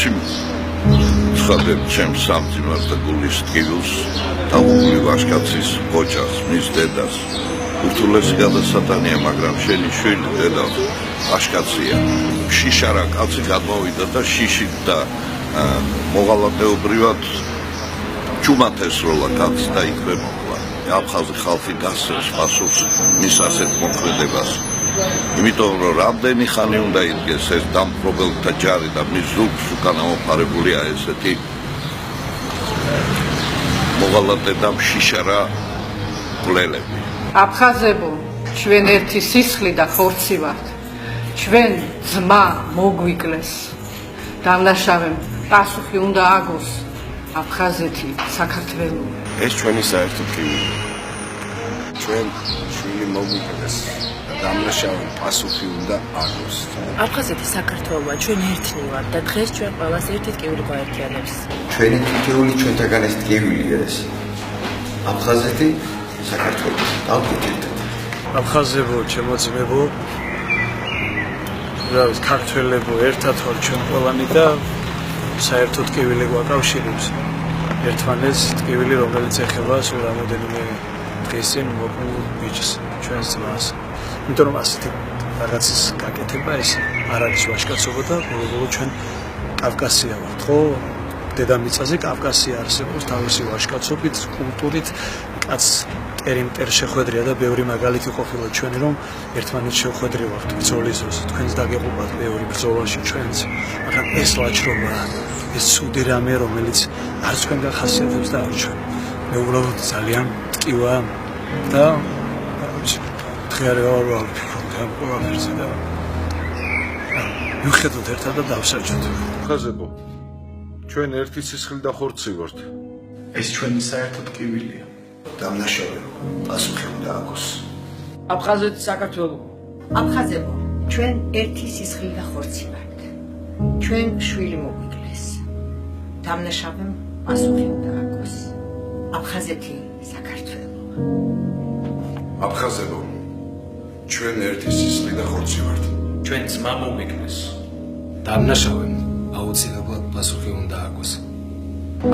Იცი ცხადებ ჩემს სამძიმარს და გულის ტკივილს დაღუპული ვაჟკაცის ოჯახს, მის დედას. ურთულესი გადასატანია, მაგრამ შენი შვილი დედა ვაჟკაცია. შიშარა კაცი გადმოვიდა და შიშით და მოღალატეობრივად ჩუმად ესროლა კაცს და იქვე მოკლა. აფხაზი ხალხი გასცემს პასუხს მის ასეთ მოქმედებას. იმიტომ რომ რამდენი ხანი უნდა იდგეს ეს დამპყრობელთა ჯარი და მის ზურგს უკან ამოფარებულია ესეთი მოღალატე და შიშარა გლელები. აფხაზებო, ჩვენ ერთი სისხლი და ხორცი ვართ. ჩვენ ძმა მოგვიკლეს. დამნაშავემ პასუხი უნდა აგოს. აფხაზეთი საქართველო. ეს ჩვენი საერთო ტკივილია. ჩვენ შვილი მოგვიკლეს. დამნაშავემ პასუხი უნდა აგოს. აფხაზეთი საქართველოა, ჩვენ ერთნი ვართ და დღეს ჩვენ ყველას ერთი ტკივილი გვაერთიანებს. ჩვენი თითოეული ჩვენთაგან ეს ტკივილია ეს. აფხაზეთი საქართველო. დავკეთეთ. აფხაზებო, ჩემოძმებო, რავის ქართველებო, ერთად ვარ ჩვენ ყველანი და საერთო ტკივილი გვაკავშირებს. ერთმანეთს ტკივილი, რომელიც ეხება სულ რამოდენიმე დღის წინ მოკლ ბიჭს, ჩვენს ძმას. იმიტომ რომ ასეთი რაღაცის გაკეთება ეს არ არის ვაჟკაცობა და ბოლო-ბოლო ჩვენ კავკასია ვართ, ხო? დედამიწაზე კავკასია არსებობს თავისი ვაჟკაცობით, კულტურით, კაც ტერი-მტერ შეხვედრია და ბევრი მაგალითი ყოფილა ჩვენი რომ ერთმანეთს შევხვედრი ვართ ბრძოლის დროს, თქვენს დაგეყობათ ბევრი ბრძოლაში ჩვენს, მაგრამ ეს ლაჩრობა, ეს ცუდი რამე, რომელიც არც თქვენ გახასიათებს და არც ჩვენ. მე უბრალოდ ძალიან ტკივა და დღეარევა ვარ ვფიქრობ ამ ყველაფერზე და ვიხედოთ ერთად და დავსაჯოთ. აფხაზებო, ჩვენ ერთი სისხლი და ხორცი ვართ. ეს ჩვენი საერთო ტკივილია. დამნაშავემ პასუხი უნდა აგოს. აფხაზეთი საქართველო. აფხაზებო, ჩვენ ერთი სისხლი და ხორცი ვართ. ჩვენ შვილი მოგვიკლეს. დამნაშავემ პასუხი უნდა აგოს. აფხაზეთი საქართველო. აფხაზებო, ჩვენ ერთი სისხლი და ხორცი ვართ. ჩვენ ძმა მოგვიკლეს. დამნაშავემ აუცილებლად პასუხი უნდა აგოს.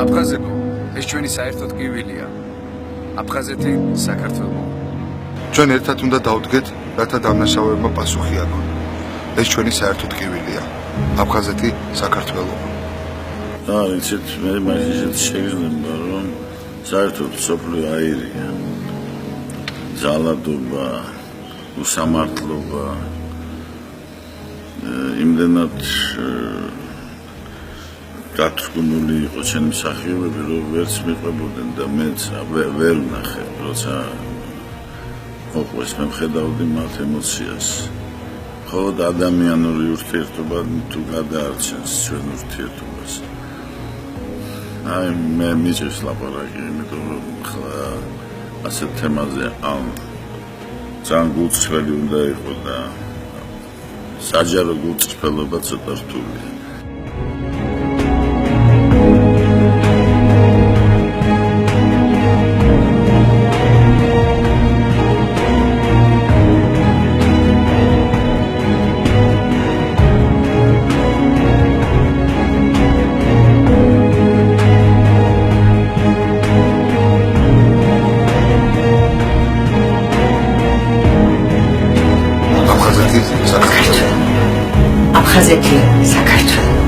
აფხაზებო, ეს ჩვენი საერთო ტკივილია. აფხაზეთი საქართველო. ჩვენ ერთად უნდა დავდგეთ, რათა დამნაშავეებმა პასუხი აგონ. ეს ჩვენი საერთო ტკივილია. აფხაზეთი საქართველო. და იცით, მე მაგიჟეთ შეგრძნება, რომ საერთოდ სოფლიო აირია. ძალადობა, უსამართლობა, იმდენად გათრგუნული იყო ჩემი მსახიობები, რომ ვერც მიყვებოდნენ და მეც ვერ ვნახე, როცა მოყვეს მე ვხედავდი მათ ემოციას. მხოლოდ ადამიანური ურთიერთობა თუ გადაარჩენს ჩვენ ურთიერთობას. აი მე მიჭირს ლაპარაკი, იმიტომ რომ ხლა ასეთ თემაზე ძალიან გულწრფელი უნდა იყო და საჯარო გულწრფელობა ცოტა რთულია. აფხაზეთი საქართველო.